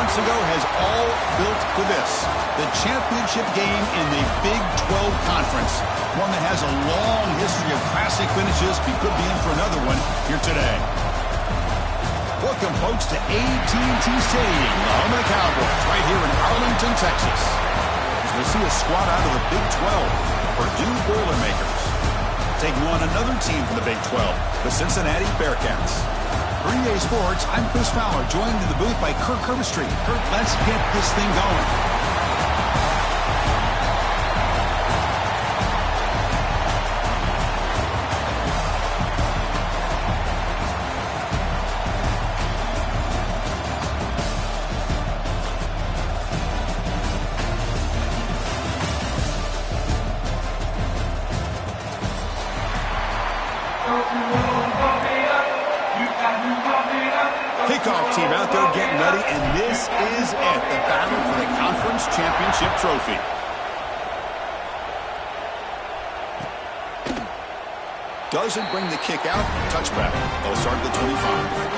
months ago has all built to this. The championship game in the Big 12 Conference. One that has a long history of classic finishes. We could be in for another one here today. Welcome, folks, to AT&T Stadium, the home of the Cowboys, right here in Arlington, Texas. As we see a squad out of the Big 12, Purdue Boilermakers, taking on another team from the Big 12, the Cincinnati Bearcats. For EA Sports, I'm Chris Fowler, joined in the booth by Kirk Herbstreit. Kirk, let's get this thing going. Kickoff team out there getting ready, and this is it, the battle for the conference championship trophy. Doesn't bring the kick out, touchback. They'll start at the 25.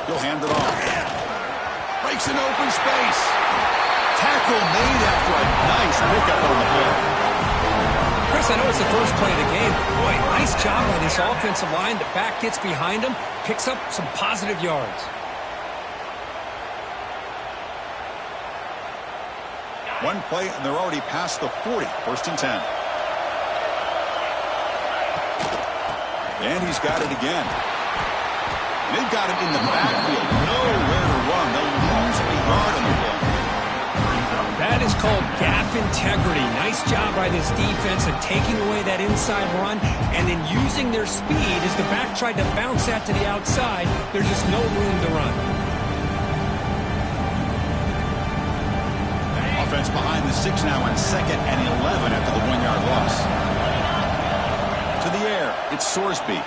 He'll hand it off. Breaks an open space. Tackle made after a nice pickup on the play. Chris, I know it's the first play of the game. Boy, nice job by this offensive line. The back gets behind him, picks up some positive yards. One play, and they're already past the 40. First and 10. And he's got it again. They've got him in the backfield. Nowhere to run. They'll lose a yard on the play. That is called gap integrity. Nice job by this defense of taking away that inside run and then using their speed as the back tried to bounce that to the outside. There's just no room to run. Offense behind the 6 now on 2nd and 11 after the 1-yard loss. To the air, it's Sorsby.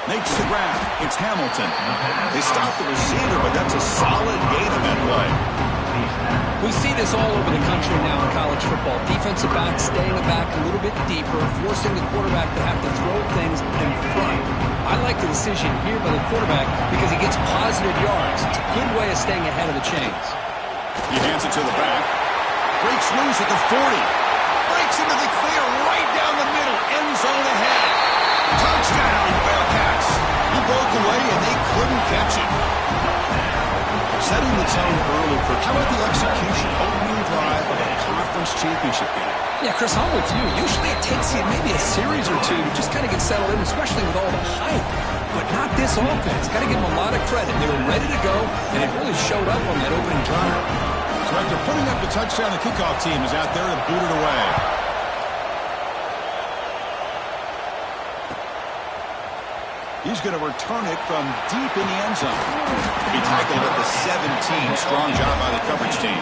Makes the grab. It's Hamilton. They stop the receiver, but that's a solid gain on that play. We see this all over the country now in college football. Defensive backs staying back a little bit deeper, forcing the quarterback to have to throw things in front. I like the decision here by the quarterback because he gets positive yards. It's a good way of staying ahead of the chains. He hands it to the back. Breaks loose at the 40. Breaks into the clear right down the middle. End zone ahead. Touchdown, Bearcats. He broke away, and they couldn't catch him. Setting the tone early for how about the execution, opening drive of a conference championship game? Yeah, Chris, I'm with you. Usually it takes you maybe a series or two to just kind of get settled in, especially with all the hype. But not this offense. Got to give them a lot of credit. They were ready to go, and it really showed up on that opening drive. So after putting up the touchdown, the kickoff team is out there to boot it away. He's going to return it from deep in the end zone. He tackled at the 17. Strong job by the coverage team.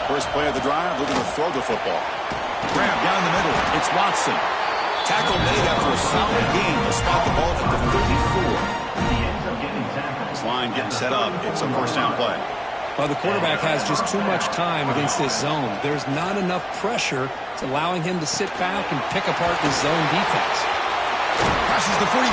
First play of the drive, looking to throw the football. Grab down the middle. It's Watson. Tackle made after a solid gain. They'll spot the ball at the 34. This line getting set up. It's a first down play. Well, the quarterback has just too much time against this zone. There's not enough pressure. It's allowing him to sit back and pick apart this zone defense. Passes the 45.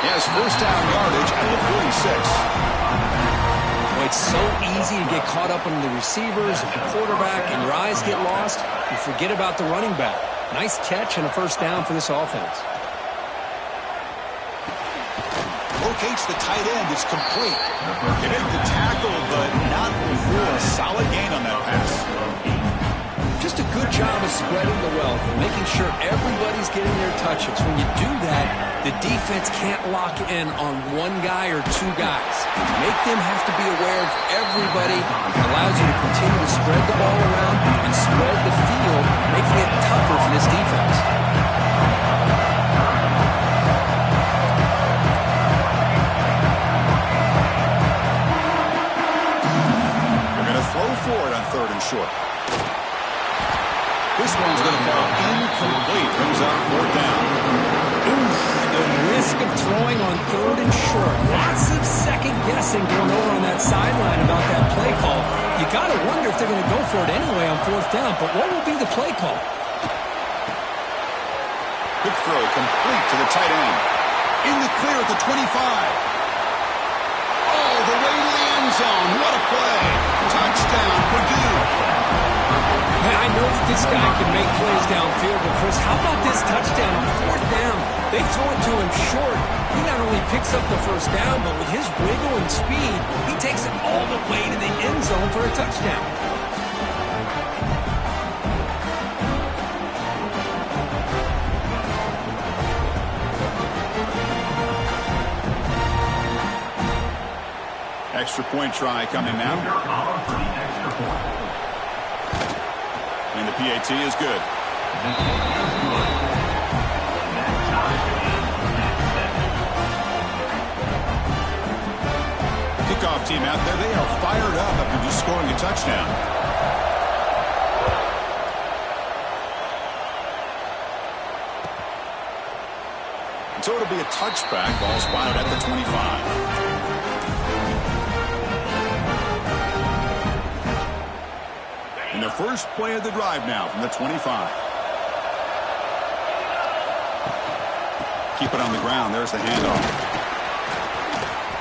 He has first down yardage at the 46. Well, it's so easy to get caught up in the receivers and the quarterback, and your eyes get lost. You forget about the running back. Nice catch and a first down for this offense. Locates the tight end. It's complete. He made the tackle, but not before a solid gain on that pass. Just a good job of spreading the wealth, making sure everybody's getting their touches. When you do that, the defense can't lock in on one guy or two guys. Make them have to be aware of everybody. It allows you to continue to spread the ball around and spread the field, making it tougher for this defense. Throw for it on 3rd and short. going on 3rd and short. Lots of second guessing going over on that sideline about that play call. You got to wonder if they're going to go for it anyway on 4th down, but what will be the play call? Quick throw complete to the tight end. In the clear at the 25. Oh, the way to the end zone. What a play. Touchdown, Purdue. Man, I know that this guy can make plays downfield, but Chris, how about this touchdown on 4th down? They throw it to him short. He not only picks up the 1st down, but with his wiggle and speed, he takes it all the way to the end zone for a touchdown. Extra point try coming now. And the PAT is good. Kickoff team out there, they are fired up after just scoring a touchdown. So it'll be a touchback, ball spotted at the 25. And the first play of the drive now from the 25. Keep it on the ground. There's the handoff.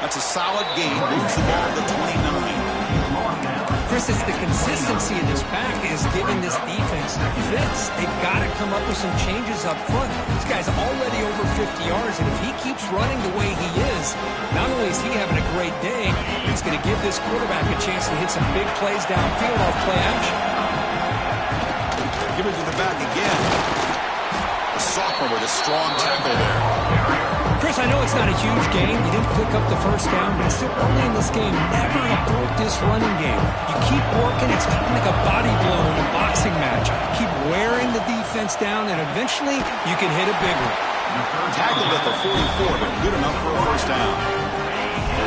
That's a solid gain. Moves the ball to the 29. Chris, it's the consistency in this back is giving this defense fits. They've got to come up with some changes up front. This guy's already over 50 yards, and if he keeps running the way he is, not only is he having a great day, he's going to give this quarterback a chance to hit some big plays downfield off play action. Give it to the back again. The sophomore with a strong tackle there. Chris, I know it's not a huge game. You didn't pick up the 1st down, but it's still early in this game. Never abort this running game. You keep working. It's kind of like a body blow in a boxing match. Keep wearing the defense down, and eventually you can hit a big one. Tackled at the 44, but good enough for a 1st down.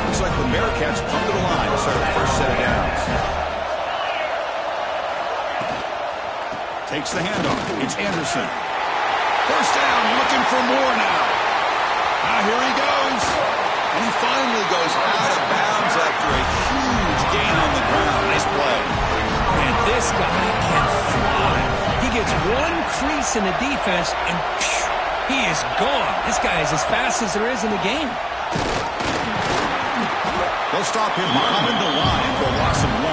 Looks like the Bearcats come to the line to start the first set of downs. Takes the handoff. It's Anderson. 1st down, looking for more now. Here he goes. And he finally goes out of bounds after a huge gain on the ground. Nice play. And this guy can fly. He gets one crease in the defense, and phew, he is gone. This guy is as fast as there is in the game. They'll stop him behind the line for a loss of 1.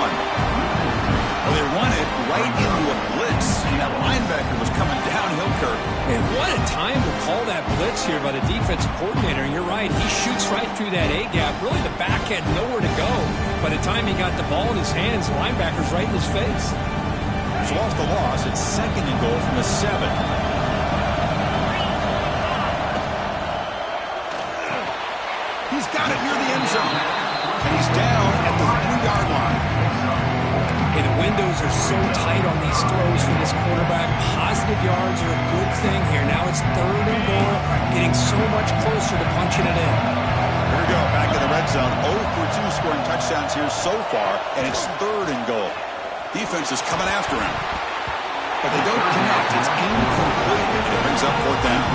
Well, they run it right into a blitz, and that linebacker was coming downhill, Kirk. And what a time to call that blitz here by the defensive coordinator. And you're right, he shoots right through that A-gap. Really, the back had nowhere to go. By the time he got the ball in his hands, the linebacker's right in his face. So off the loss, it's 2nd and goal from the 7. He's got it near the end zone. And he's down at the 3-yard line. Hey, the windows are so tight on these throws for this quarterback. Positive yards are a good thing here. Now it's 3rd and goal, getting so much closer to punching it in. Here we go, back in the red zone. 0 for 2 scoring touchdowns here so far, and it's 3rd and goal. Defense is coming after him. But they don't connect. It's incomplete. It brings up 4th down.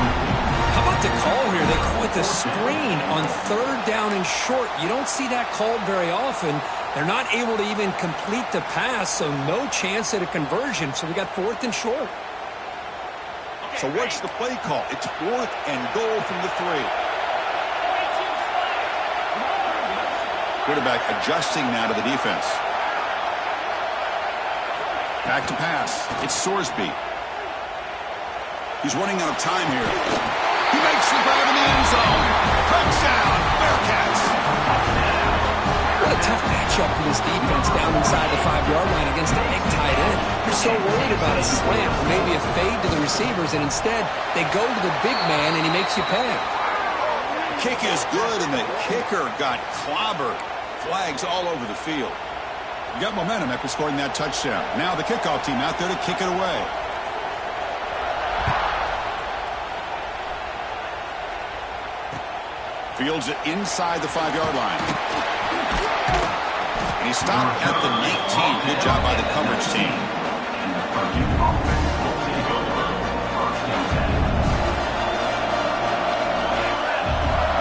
How about the call here? They call it the screen on 3rd down and short. You don't see that called very often. They're not able to even complete the pass, so no chance at a conversion. So we got 4th and short. So what's the play call? It's 4th and goal from the 3. Quarterback adjusting now to the defense. Back to pass. It's Sorsby. He's running out of time here. He makes the grab in the end zone. Touchdown, Bearcats. What a tough matchup for this defense down inside the 5-yard line against a big tight end. You're so worried about a slant or maybe a fade to the receivers, and instead they go to the big man and he makes you pay. Kick is good, and the kicker got clobbered. Flags all over the field. You got momentum after scoring that touchdown. Now the kickoff team out there to kick it away. Fields it inside the 5-yard line. And he stopped at the 19. Good job by the coverage team.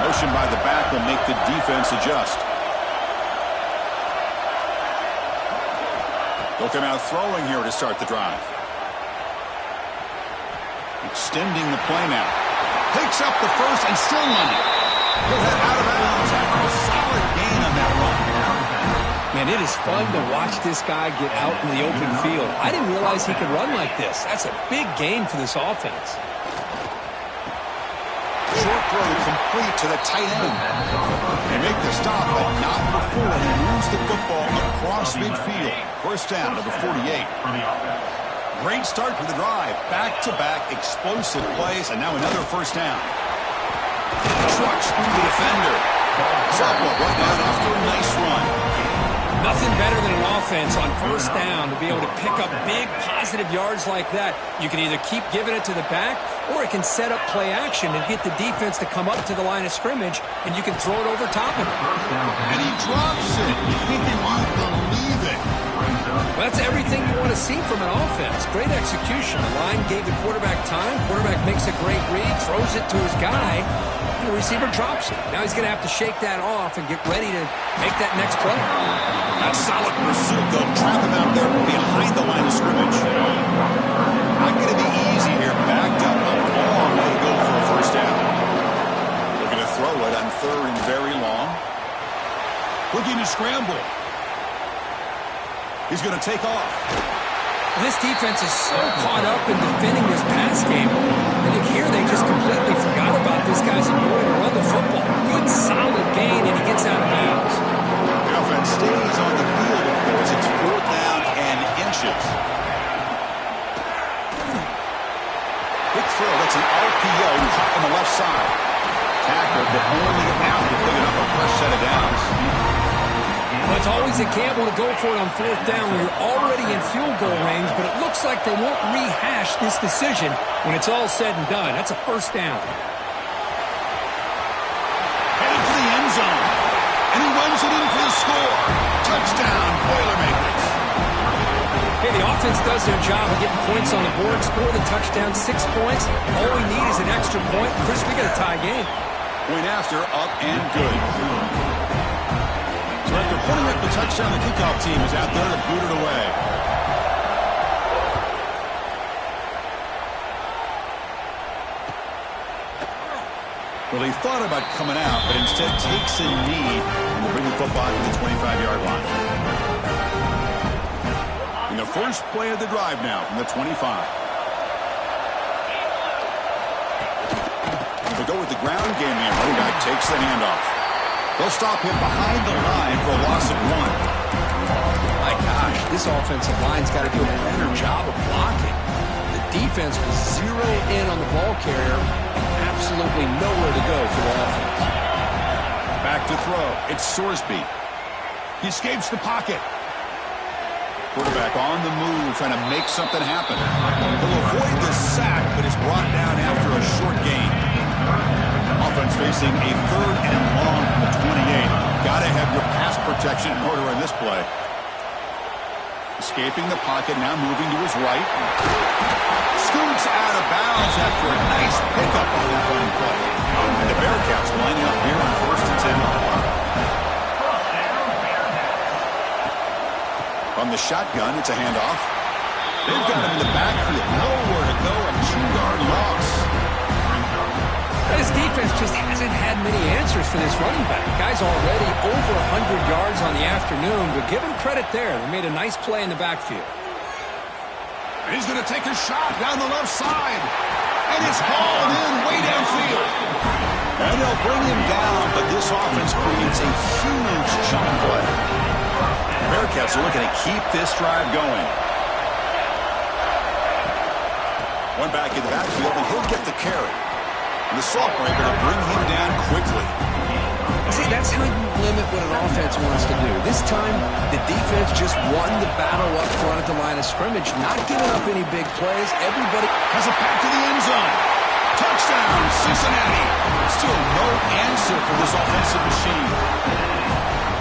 Motion by the back will make the defense adjust. They'll come out throwing here to start the drive. Extending the play now. Picks up the first and still running. He'll head out of bounds after a solid gain on that run. Man, it is fun to watch this guy get out in the open field. I didn't realize he could run like this. That's a big gain for this offense. Short throw complete to the tight end. They make the stop, but not before he moves the football across midfield. First down to the 48. Great start for the drive. Back-to-back explosive plays, and now another first down. Trucks through the defender. Zuppel right down after a nice run. Nothing better than an offense on first down to be able to pick up big positive yards like that. You can either keep giving it to the back, or it can set up play action and get the defense to come up to the line of scrimmage, and you can throw it over top of it. And he drops it. He won't believe it. Well, that's everything you want to see from an offense. Great execution. The line gave the quarterback time. Quarterback makes a great read, throws it to his guy, and the receiver drops it. Now he's going to have to shake that off and get ready to make that next play. That's solid pursuit. They'll trap him out there behind the line of scrimmage. Not going to be easy here. Backed up a long way to go for a first down. Looking to throw it on third and very long. Looking to scramble. He's going to take off. This defense is so caught up in defending this pass game. I think here they just completely forgot about this guy's ability to run the football. Good, solid gain, and he gets out of bounds. The offense stays on the field, of course. It's 4th down and inches. Big throw. That's an RPO caught on the left side. Tackled, but only after picking up a fresh set of downs. Well, it's always a gamble to go for it on 4th down when you're already in field goal range, but it looks like they won't rehash this decision when it's all said and done. That's a first down. Headed to the end zone. And he runs it in for the score. Touchdown, Boilermakers. Hey, the offense does their job of getting points on the board. Score the touchdown, 6 points. All we need is an extra point. Chris, we got a tie game. Point after, up and good. So after putting up the touchdown, the kickoff team is out there to boot it away. Well, he thought about coming out, but instead takes a knee and will bring the football to the 25-yard line. In the first play of the drive now from the 25. They go with the ground game here. Running back takes the handoff. They'll stop him behind the line for a loss of 1. My gosh, this offensive line's got to do a better job of blocking. The defense will zero in on the ball carrier and absolutely nowhere to go for the offense. Back to throw. It's Sorsby. He escapes the pocket. Quarterback on the move, trying to make something happen. He'll avoid the sack, but is brought down after a short gain. Offense facing a 3rd and long from the 28. Got to have your pass protection in order in this play. Escaping the pocket, now moving to his right. Scoots out of bounds after a nice pickup on that running play. And the Bearcats lining up here on 1st and 10. From the shotgun, it's a handoff. They've got him in the backfield. Nowhere to go, a 2-yard loss. This defense just hasn't had many answers for this running back. Guy's already over 100 yards on the afternoon, but give him credit there. They made a nice play in the backfield. And he's going to take a shot down the left side. And it's hauled in way downfield. And they'll bring him down, but this offense creates a huge chunk play. The Bearcats are looking to keep this drive going. One back in the backfield, and he'll get the carry. And the salt breaker to bring him down quickly. See, that's how you limit what an offense wants to do. This time, the defense just won the battle up front at the line of scrimmage, not giving up any big plays. Everybody has a pass to the end zone. Touchdown, Cincinnati. Still no answer for this offensive machine.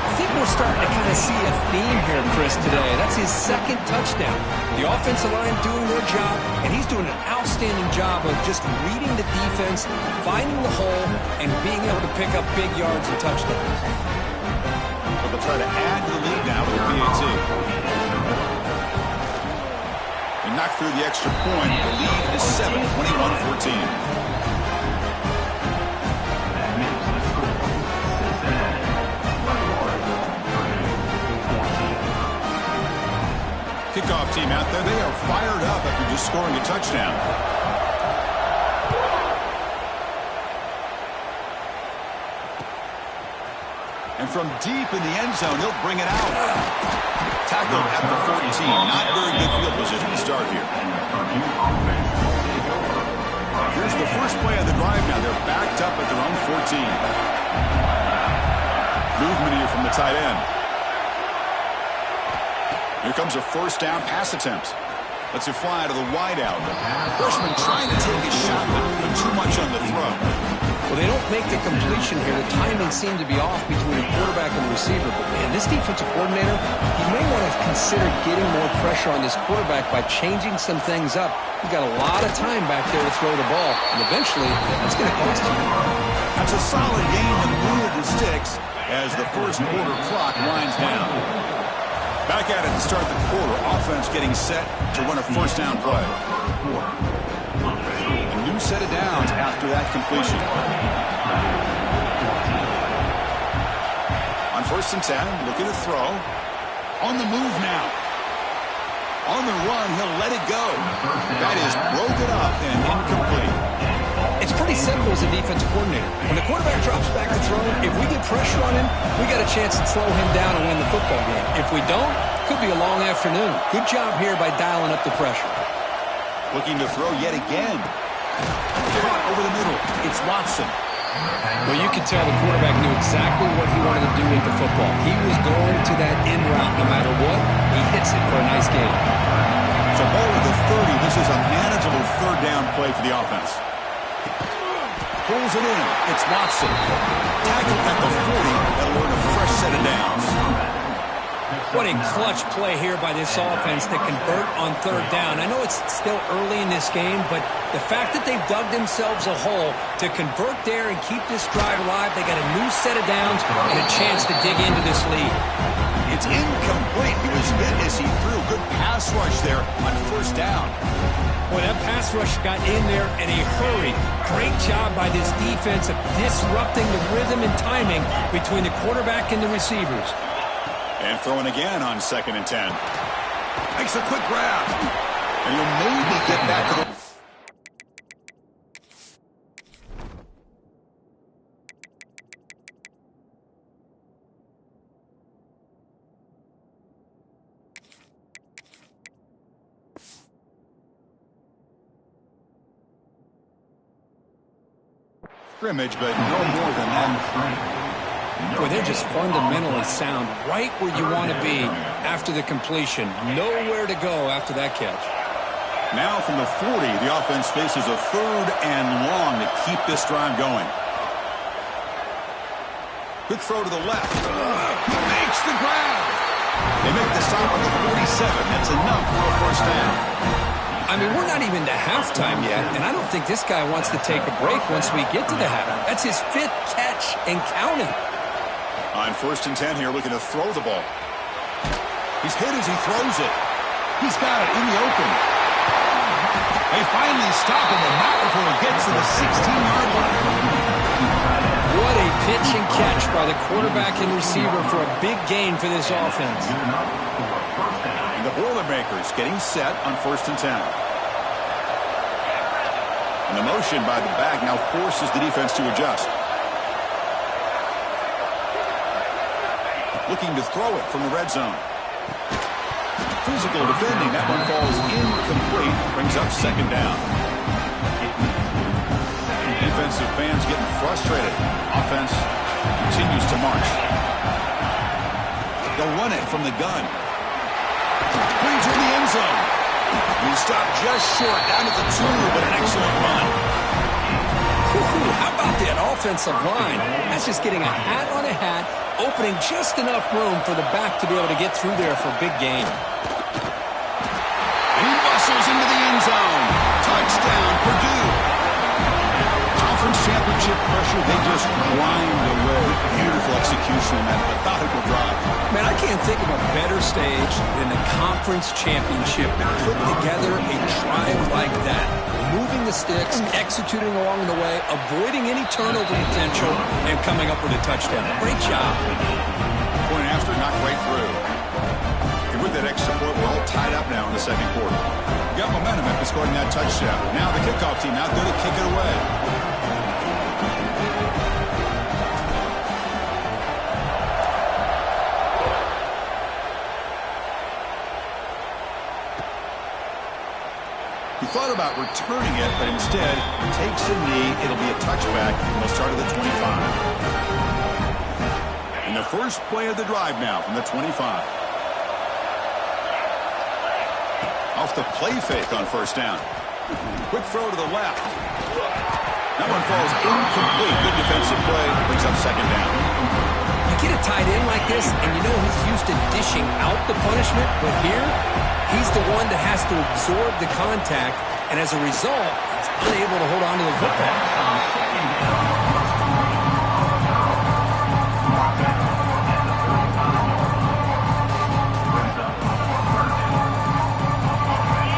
I think we're starting to kind of see a theme here, Chris, today. That's his second touchdown. The offensive line doing their job, and he's doing an outstanding job of just reading the defense, finding the hole, and being able to pick up big yards and touchdowns. So they'll try to add to the lead now with the PAT. They knock through the extra point. The lead is 7, 21-14. Kickoff team out there. They are fired up after just scoring a touchdown. And from deep in the end zone, he'll bring it out. Tackled at the 14. Not very good field position to start here. Here's the first play of the drive now. They're backed up at their own 14. Movement here from the tight end. Here comes a first down pass attempt. Lets it fly to the wideout. Freshman trying to take a shot, but too much on the throw. Well, they don't make the completion here. The timing seemed to be off between the quarterback and the receiver. But, man, this defensive coordinator, he may want to consider getting more pressure on this quarterback by changing some things up. He's got a lot of time back there to throw the ball, and eventually that's going to cost him. That's a solid game that moved the sticks as the first quarter clock winds down. Back at it to start the quarter. Offense getting set to run a first down play. A new set of downs after that completion. On first and 10, looking to throw. On the move now. On the run, he'll let it go. That is broken up and incomplete. It's pretty simple as a defensive coordinator. When the quarterback drops back to throw, if we get pressure on him, we got a chance to slow him down and win the football game. If we don't, could be a long afternoon. Good job here by dialing up the pressure. Looking to throw yet again. Caught over the middle. It's Watson. Well, you could tell the quarterback knew exactly what he wanted to do with the football. He was going to that in route no matter what. He hits it for a nice gain. So ball at the 30. This is a manageable third down play for the offense. Pulls it in. It's Watson. Tackled at the 40. That'll earn a fresh set of downs. What a clutch play here by this offense to convert on third down. I know it's still early in this game, but the fact that they've dug themselves a hole to convert there and keep this drive alive, they got a new set of downs and a chance to dig into this lead. It's incomplete. He was hit as he threw. Good pass rush there on first down. Boy, that pass rush got in there in a hurry. Great job by this defense of disrupting the rhythm and timing between the quarterback and the receivers. And throwing again on second and 10. Makes a quick grab. And he'll maybe get back to the... scrimmage, but no more than that. Boy, they're just fundamentally sound right where you want to be after the completion. Nowhere to go after that catch. Now from the 40, the offense faces a third and long to keep this drive going. Quick throw to the left. Makes the grab. They make the stop on the 47. That's enough for a first down. I mean, we're not even to halftime yet, and I don't think this guy wants to take a break once we get to the half. That's his 5th catch and counting. On first and 10 here, looking to throw the ball. He's hit as he throws it. He's got it in the open. They finally stop him, and not before he gets to the 16-yard line. What a pitch and catch by the quarterback and receiver for a big gain for this offense. And the Boilermakers getting set on first and 10. And the motion by the back now forces the defense to adjust. Looking to throw it from the red zone. Physical defending. That one falls incomplete. Brings up second down. Defensive fans getting frustrated. Offense continues to march. They'll run it from the gun. Brings in the end zone. He stopped just short down at the 2, but an excellent run. How about that offensive line? That's just getting a hat on a hat opening just enough room for the back to be able to get through there for a big gain. He muscles into the end zone. Touchdown, Purdue. Conference championship pressure, they just grind away. Beautiful execution on that methodical drive. Man, I can't think of a better stage than the conference championship to put together a drive like that. Moving the sticks, executing along the way, avoiding any turnover potential, and coming up with a touchdown. Great job. Point after, not quite through. And with that extra point, we're all tied up now in the second quarter. We got momentum after scoring that touchdown. Now the kickoff team out there to kick it away. He thought about returning it, but instead takes a knee. It'll be a touchback, and they'll start at the 25. And the first play of the drive now from the 25. Off the play fake on first down. Quick throw to the left. That one falls incomplete. Good defensive play. Brings up second down. You get a tight end like this, and you know he's used to dishing out the punishment, but here, he's the one that has to absorb the contact, and as a result, he's unable to hold on to the football.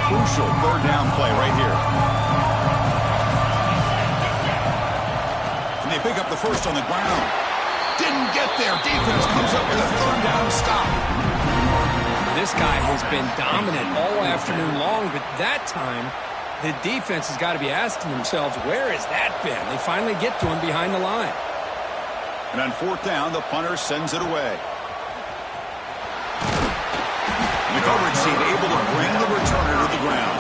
Crucial third down play right here. And they pick up the first on the ground. Didn't get there. Defense comes up with a third down stop. This guy has been dominant all afternoon long, but that time, the defense has got to be asking themselves, where has that been? They finally get to him behind the line. And on fourth down, the punter sends it away. The coverage team able to bring the returner to the ground.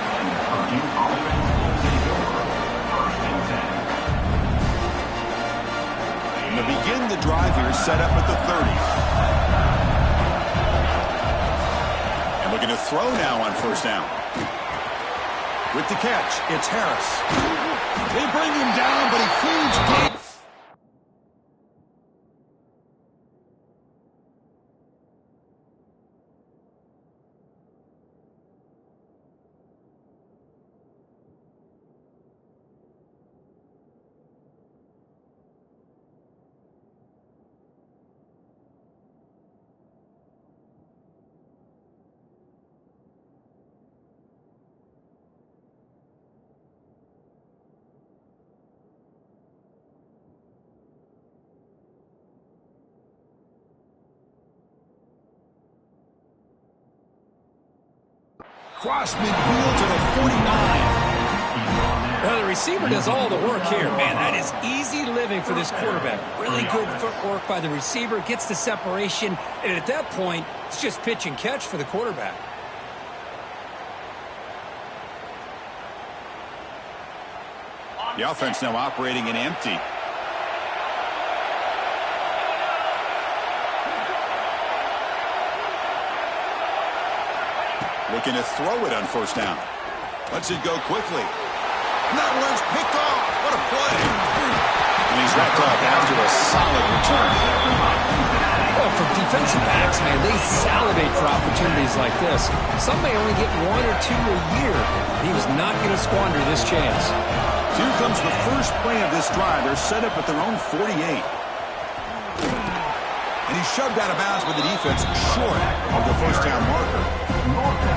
And to begin the drive here, set up at the 30. Looking to throw now on first down. With the catch, it's Harris. They bring him down, but he feeds deep. Cross midfield to the 49. Well, the receiver does all the work here. Man, that is easy living for this quarterback. Really good footwork by the receiver, gets the separation, and at that point, it's just pitch and catch for the quarterback. The offense now operating in empty. Looking to throw it on first down. Lets it go quickly. And that one's picked off. What a play. And he's wrapped up after a solid return. Well, for defensive backs, man, they salivate for opportunities like this. Some may only get one or two a year. He was not going to squander this chance. Here comes the first play of this drive. They're set up at their own 48. And he's shoved out of bounds with the defense short of the first down marker.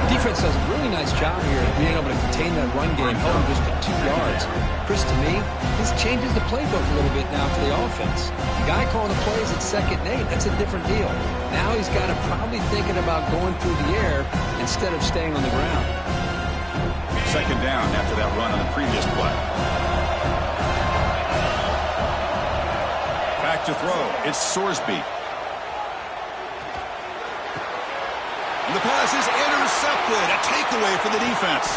Defense does a really nice job here of being able to contain that run game, held him just to 2 yards. Chris, to me, this changes the playbook a little bit now for the offense. The guy calling the plays at 2nd and 8, that's a different deal. Now he's got to probably thinking about going through the air instead of staying on the ground. Second down after that run on the previous play. Back to throw. It's Sorsby. And the pass is intercepted. A takeaway for the defense.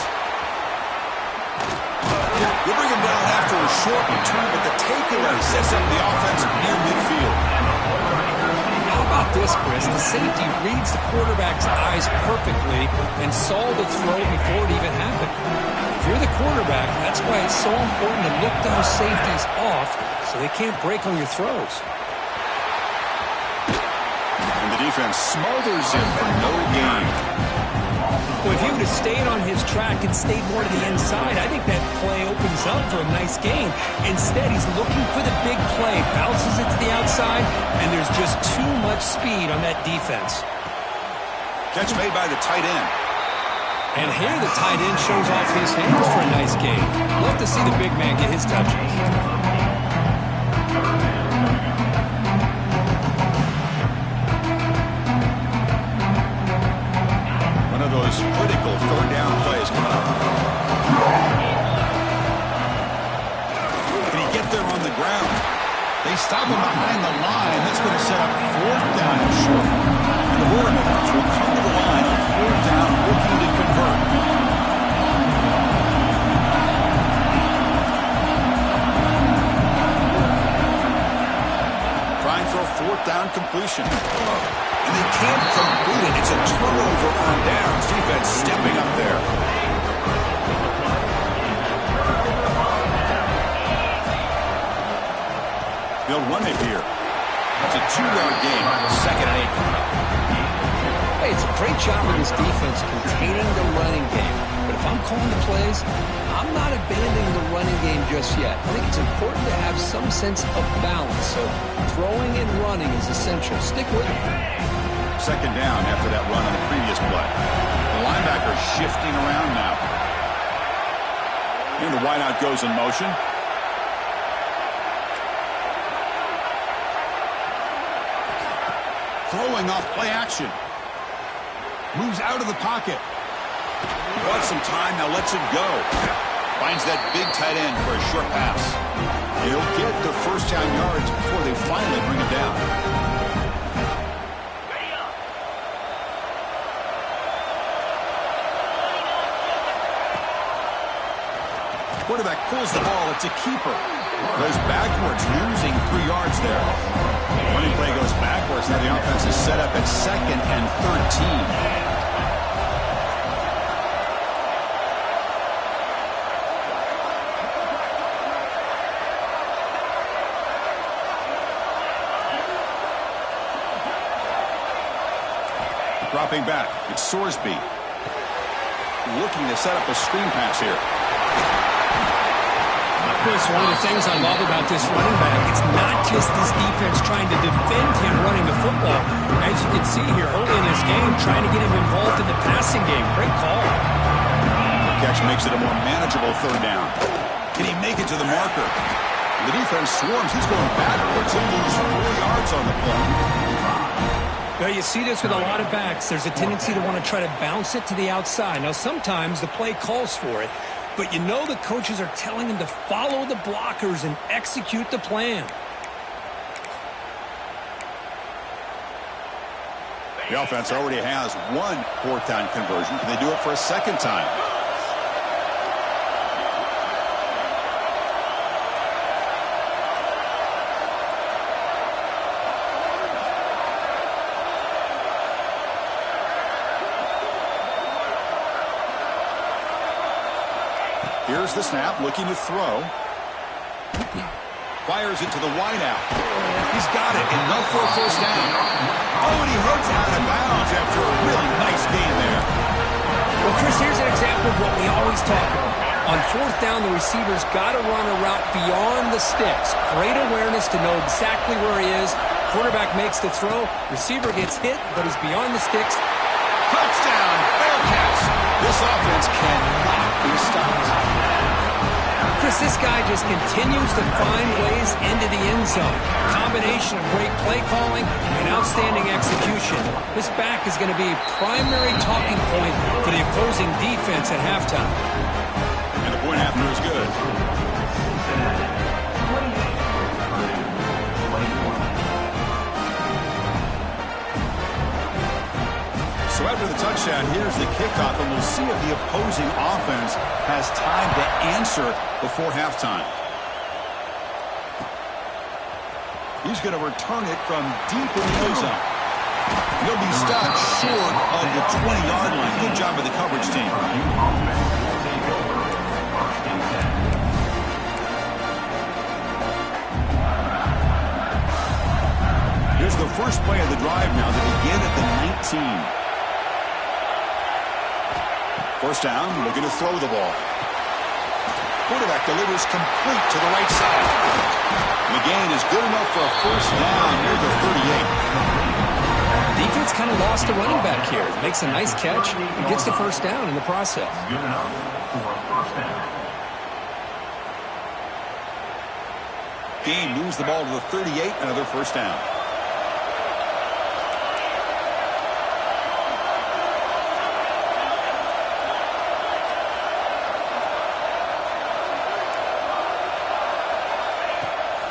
They bring him down after a short return, but the takeaway sets up the offense near midfield. How about this, Chris? The safety reads the quarterback's eyes perfectly and saw the throw before it even happened. If you're the quarterback, that's why it's so important to look those safeties off so they can't break on your throws. Defense smothers him for no gain. Well, if he would have stayed on his track and stayed more to the inside, I think that play opens up for a nice gain. Instead, he's looking for the big play, bounces it to the outside, and there's just too much speed on that defense. Catch made by the tight end. And here the tight end shows off his hands for a nice gain. Love to see the big man get his touches. Those critical third down plays coming up. Can he get there on the ground? They stop him behind the line. That's going to set up fourth down and short. And the Boilermakers will come to the line on fourth down, looking to convert. Trying for a fourth down completion. And they can't complete it. It's a turnover on downs. Defense stepping up there. They'll run it here. It's a 2-yard gain. 2nd and 8 coming up. Hey, it's a great job of this defense containing the running game. But if I'm calling the plays, I'm not abandoning the running game just yet. I think it's important to have some sense of balance. So throwing and running is essential. Stick with it. 2nd down after that run on the previous play. The linebacker shifting around now. And the wideout goes in motion. Throwing off play action. Moves out of the pocket. Wants some time, now lets it go. Finds that big tight end for a short pass. He'll get the first down yards before they finally bring it down. Quarterback pulls the ball. It's a keeper. Goes backwards, losing 3 yards there. Running play goes backwards. Now the offense is set up at 2nd and 13. Dropping back, it's Sorsby. Looking to set up a screen pass here. Chris, one of the things I love about this running back, it's not just this defense trying to defend him running the football. As you can see here early in this game, trying to get him involved in the passing game. Great call. The catch makes it a more manageable 3rd down. Can he make it to the marker? The defense swarms. He's going backwards. He'll lose 4 yards on the play. Now, you see this with a lot of backs. There's a tendency to want to try to bounce it to the outside. Now, sometimes the play calls for it, but you know the coaches are telling them to follow the blockers and execute the plan. The offense already has 1 4th down conversion. Can they do it for a 2nd time? Here's the snap, looking to throw. Fires it to the wideout. He's got it, enough for a first down. Oh, and he heads out of bounds after a really nice gain there. Well, Chris, here's an example of what we always talk about. On 4th down, the receiver's got to run a route beyond the sticks. Great awareness to know exactly where he is. Quarterback makes the throw. Receiver gets hit, but he's beyond the sticks. Touchdown, Bearcats. This offense cannot be stopped. Chris, this guy just continues to find ways into the end zone. A combination of great play calling and outstanding execution. This back is going to be a primary talking point for the opposing defense at halftime. And the point after is good. So after the touchdown, here's the kickoff, and we'll see if the opposing offense has time to answer before halftime. He's going to return it from deep in the end zone. He'll be stopped short of the 20-yard line. Good job of the coverage team. Here's the first play of the drive now to begin at the 19. First down, looking to throw the ball. Quarterback delivers complete to the right side. The gain is good enough for a first down near the 38. Defense kind of lost a running back here. Makes a nice catch and gets the first down in the process. Good enough for a first down. Gain moves the ball to the 38, another first down.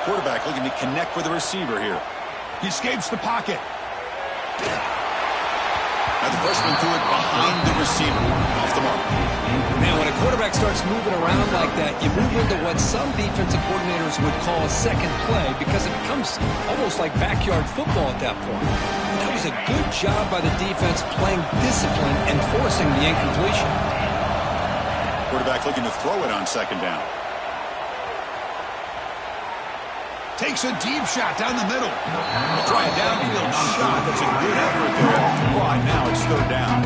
Quarterback looking to connect with the receiver here. He escapes the pocket. Now the freshman threw it behind the receiver. Off the mark. Man, when a quarterback starts moving around like that, you move into what some defensive coordinators would call a second play because it becomes almost like backyard football at that point. That was a good job by the defense playing discipline and forcing the incompletion. Quarterback looking to throw it on second down. Takes a deep shot down the middle. We'll try a downfield shot. That's a good effort there. Well, now it's third down.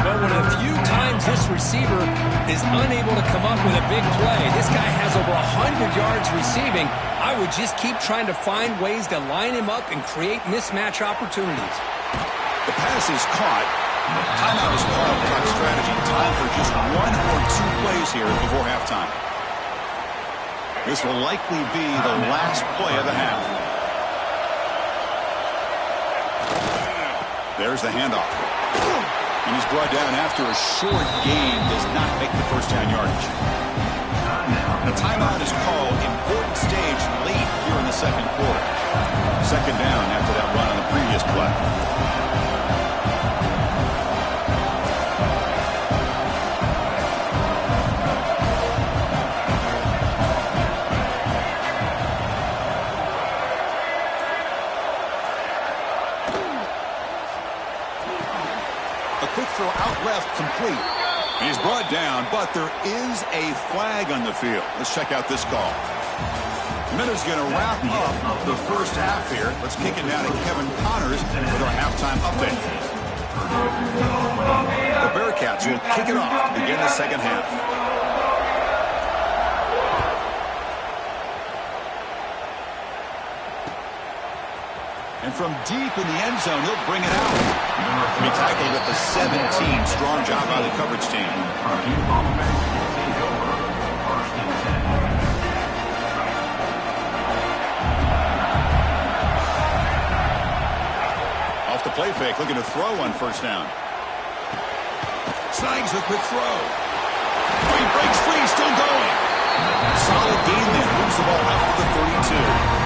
But when a few times this receiver is unable to come up with a big play, this guy has over 100 yards receiving, I would just keep trying to find ways to line him up and create mismatch opportunities. The pass is caught. Timeout is called. Clock strategy. Time for just one or two plays here before halftime. This will likely be the last play of the half. There's the handoff. And he's brought down after a short gain. Does not make the first down yardage. A timeout is called. Important stage late here in the second quarter. Second down after that run on the previous play. Quick throw out left, complete. He's brought down, but there is a flag on the field. Let's check out this call. Minutes going to wrap up the first half here. Let's kick it down to Kevin Connors with our halftime update. The Bearcats will kick it off to begin the second half. And from deep in the end zone, he'll bring it out. He tackled at the 17. Strong job by the coverage team. Off the play fake, looking to throw on first down. Snags the quick throw. He breaks free, still going. Solid gain there. Moves the ball out to the 32.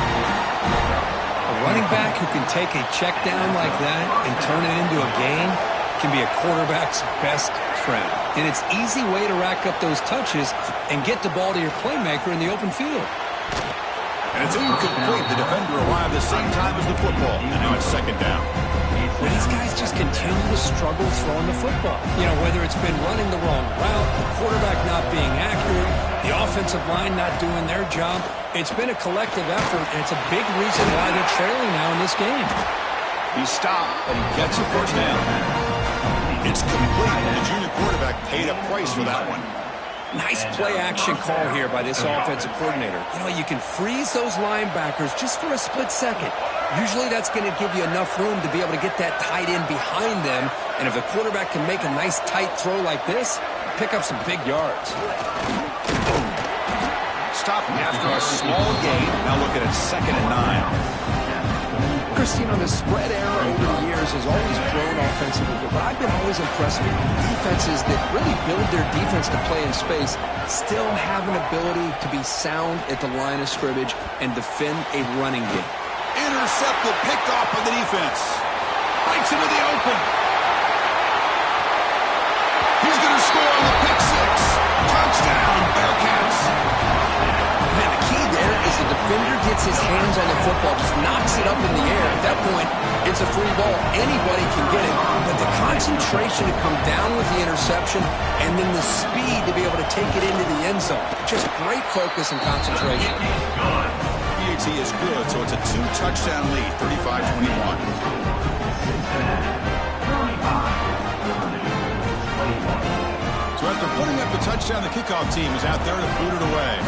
Running back who can take a check down like that and turn it into a gain can be a quarterback's best friend. And it's an easy way to rack up those touches and get the ball to your playmaker in the open field. And it's incomplete. The defender arrived the same time as the football. And now it's second down. Well, these guys just continue to struggle throwing the football. You know, whether it's been running the wrong route, the quarterback not being accurate, the offensive line not doing their job. It's been a collective effort, and it's a big reason why they're trailing now in this game. He stopped, and he gets a first down. It's complete. The junior quarterback paid a price for that one. Nice play-action call here by this offensive coordinator. You know, you can freeze those linebackers just for a split second. Usually that's going to give you enough room to be able to get that tight end behind them. And if the quarterback can make a nice tight throw like this, pick up some big yards. Stopped after a small gain. Now looking at second and 9. Christine, the spread era over the years has always grown offensively, but I've been always impressed with defenses that really build their defense to play in space, still have an ability to be sound at the line of scrimmage and defend a running game. Intercepted, picked off by the defense. Breaks into the open. He's going to score on the pick six. Touchdown, Bearcats. Man, the key there is the defender gets his hands on the football, just knocks it up in the air. At that point, it's a free ball. Anybody can get it. But the concentration to come down with the interception and then the speed to be able to take it into the end zone. Just great focus and concentration. PAT is good, so it's a 2-touchdown lead, 35-21. So after putting up the touchdown, the kickoff team is out there to boot it away.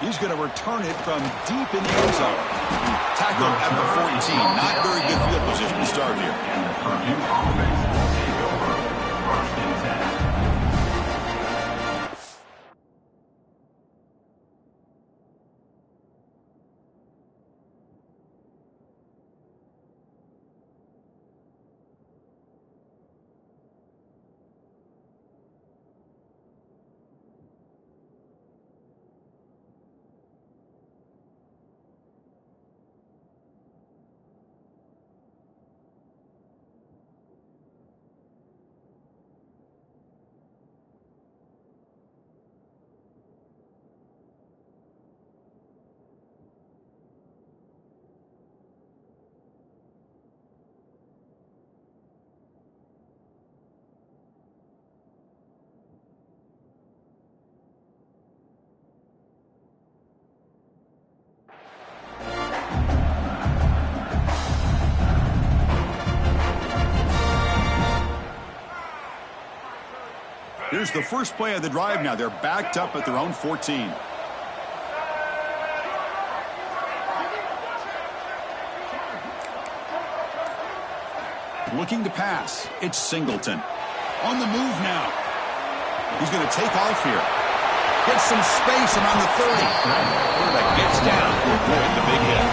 He's going to return it from deep in the end zone. Tackle at the 14. Not very good field position to start here. Here's the first play of the drive now. They're backed up at their own 14. Looking to pass. It's Singleton. On the move now. He's going to take off here. Gets some space around the 30. Quarterback gets down to avoid the big hit.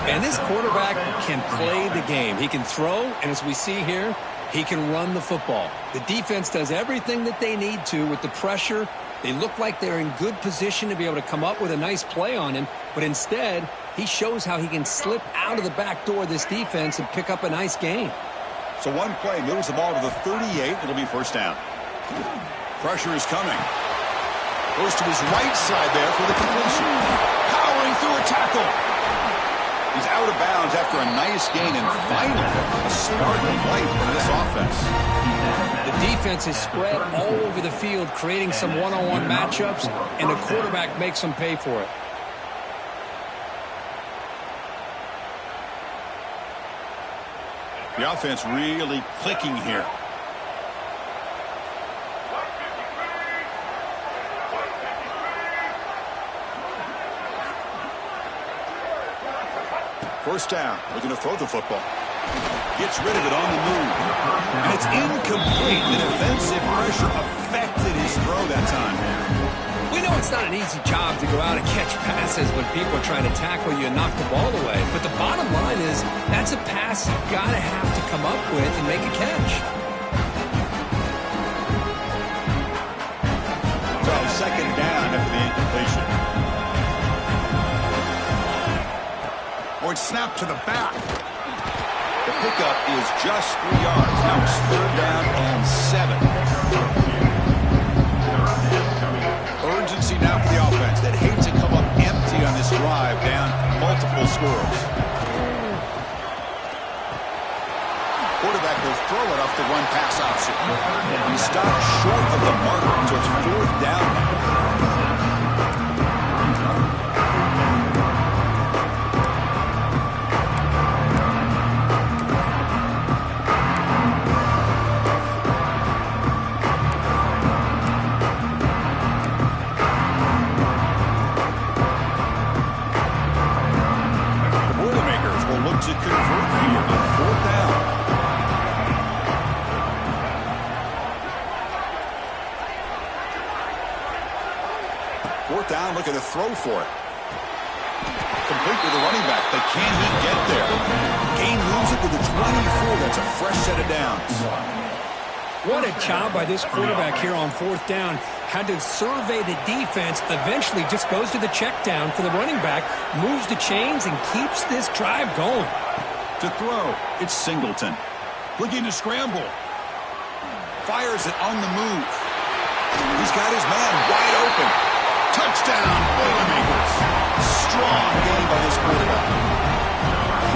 And this quarterback can play the game. He can throw, and as we see here, he can run the football. The defense does everything that they need to with the pressure. They look like they're in good position to be able to come up with a nice play on him, but instead, he shows how he can slip out of the back door of this defense and pick up a nice gain. So one play moves the ball to the 38. It'll be first down. Pressure is coming. Goes to his right side there for the completion. Powering through a tackle. He's out of bounds after a nice gain, and finally a spark of life for this offense. The defense is spread all over the field, creating some one-on-one matchups, and the quarterback makes them pay for it. The offense really clicking here. First down, looking to throw the football. Gets rid of it on the move. And it's incomplete. The defensive pressure affected his throw that time. We know it's not an easy job to go out and catch passes when people are trying to tackle you and knock the ball away. But the bottom line is, that's a pass you've got to have to come up with and make a catch. So second down after the incompletion. Or it's snapped to the back. The pickup is just 3 yards. Now it's third down and 7. Urgency now for the offense that hates to come up empty on this drive, down multiple scores. Quarterback will throw it off the run pass option. He stopped short of the marker, so it's fourth down now. To convert here on fourth down. Fourth down, look at the throw for it. Complete with the running back, but can he get there? Gain moves it to the 24. That's a fresh set of downs. What a job by this quarterback here on fourth down. Had to survey the defense, eventually just goes to the check down for the running back, moves the chains, and keeps this drive going. To throw, it's Singleton. Looking to scramble. Fires it on the move. He's got his man wide open. Touchdown, Boilermakers. Strong game by this quarterback.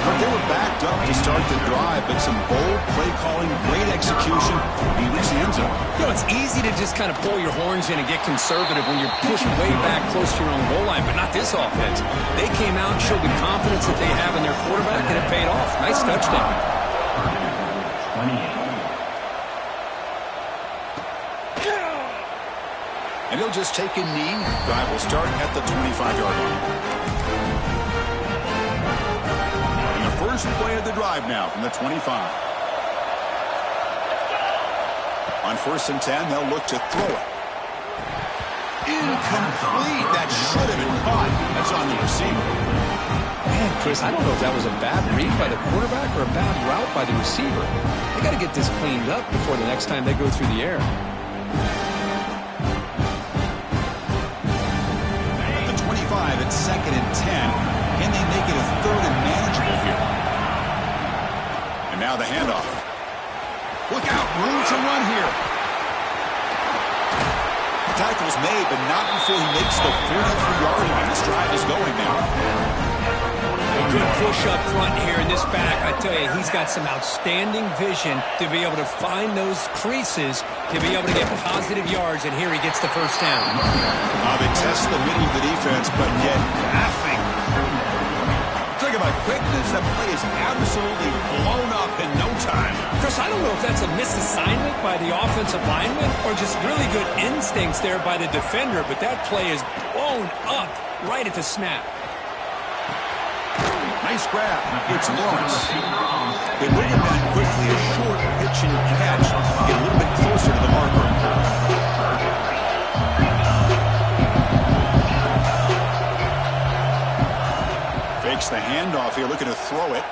But they were backed up to start the drive, but some bold play calling, great execution, he reached the end zone. You know, it's easy to just kind of pull your horns in and get conservative when you're pushed way back close to your own goal line, but not this offense. They came out, showed the confidence that they have in their quarterback, and it paid off. Nice touchdown. 28. And he'll just take a knee. Drive will start at the 25-yard line. And the first play of the drive now from the 25. On 1st and 10, they'll look to throw it. Incomplete. That should have been caught. That's on the receiver. Man, Chris, I don't know if that was a bad read by the quarterback or a bad route by the receiver. They got to get this cleaned up before the next time they go through the air. At 2nd and 10. Can they make it a 3rd and manageable here? And now the handoff. Look out, room to run here. Tackle's made, but not before he makes the 43-yard line. This drive is going now. A good push up front here in this back. I tell you, he's got some outstanding vision to be able to find those creases, to be able to get positive yards, and here he gets the first down. They test the middle of the defense, but get nothing. Talk about quickness. That play is absolutely blown up in no time. Chris, I don't know if that's a misassignment by the offensive lineman or just really good instincts there by the defender, but that play is blown up right at the snap. Nice grab. It's Lawrence. They bring him down quickly. A short pitch and catch. Get a little bit closer to the marker. Fakes the handoff here, looking to throw it.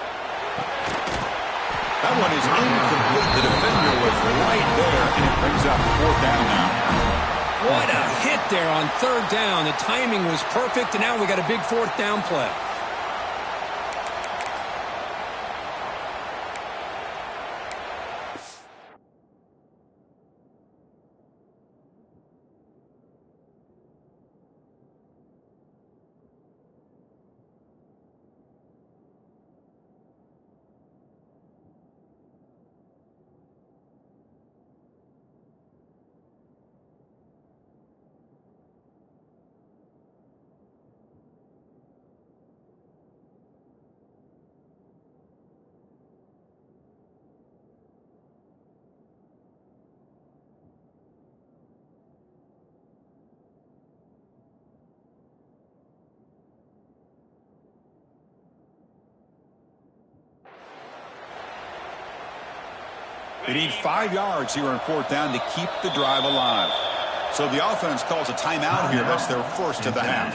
That one is incomplete. The defender was right there, and it brings up 4th down now. What a hit there on 3rd down. The timing was perfect, and now we got a big 4th down play. They need 5 yards here on 4th down to keep the drive alive. So the offense calls a timeout here. That's their first of the half.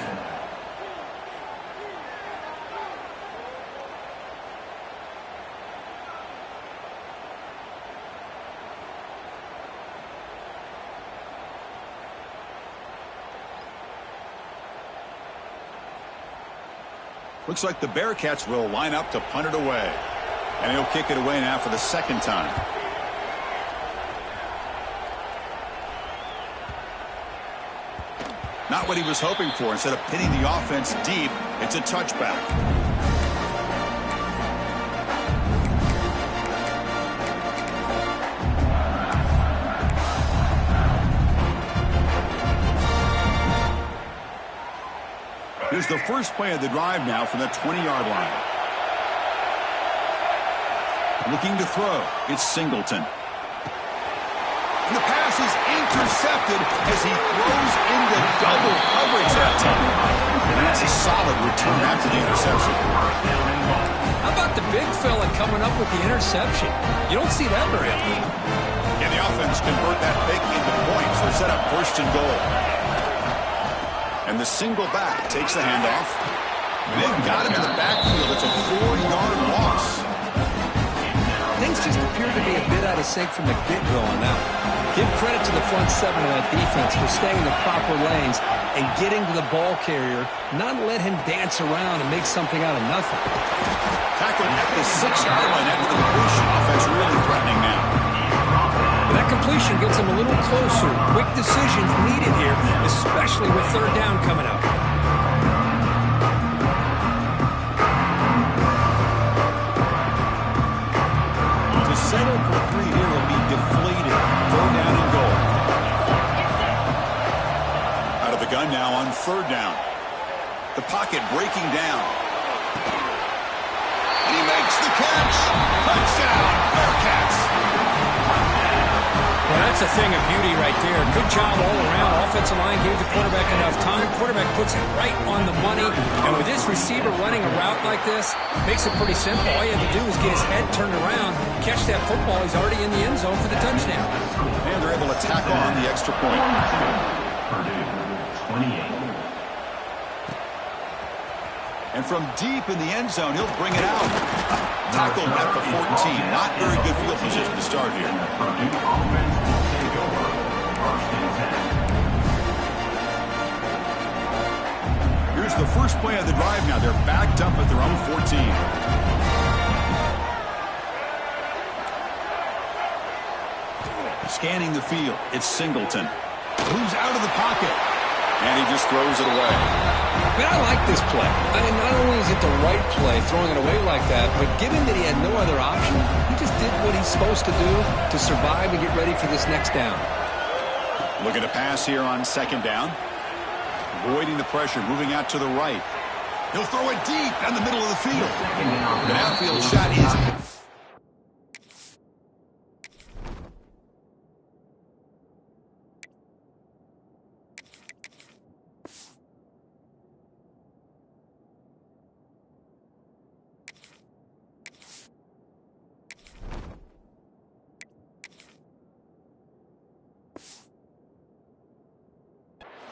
Looks like the Bearcats will line up to punt it away. And he'll kick it away now for the 2nd time. Not what he was hoping for. Instead of pinning the offense deep, it's a touchback. Here's the first play of the drive now from the 20-yard line. Looking to throw. It's Singleton. And the pass is intercepted as he throws into double coverage that time. And that's a solid return after the interception. How about the big fella coming up with the interception? You don't see that very often. And the offense convert that pick into points. They're set up 1st and goal. And the single back takes the handoff. And they've got him in the backfield. It's a 4-yard loss. Things just appear to be a bit out of sync from the get-go on that. Give credit to the front 7 of that defense for staying in the proper lanes and getting to the ball carrier, not let him dance around and make something out of nothing. Tackled at the 6-yard line after the completion. Offense really threatening now. That completion gets him a little closer. Quick decisions needed here, especially with 3rd down coming up. on third down. The pocket breaking down. And he makes the catch. Touchdown, Bearcats. Well, that's a thing of beauty right there. Good job all around. Offensive line gave the quarterback enough time. Quarterback puts it right on the money. And with this receiver running a route like this, makes it pretty simple. All you have to do is get his head turned around, catch that football. He's already in the end zone for the touchdown. And they're able to tack on the extra point. Purdue, 28. And from deep in the end zone, he'll bring it out. Tackled at the 14. Not very good field position to start here. Purdue offense will take over. First and 10. Here's the first play of the drive now. They're backed up at their own 14. Scanning the field. It's Singleton. Moves out of the pocket. And he just throws it away. Man, I like this play. I mean, not only is it the right play, throwing it away like that, but given that he had no other option, he just did what he's supposed to do to survive and get ready for this next down. Looking to pass here on second down. Avoiding the pressure, moving out to the right. He'll throw it deep down the middle of the field. The downfield shot is...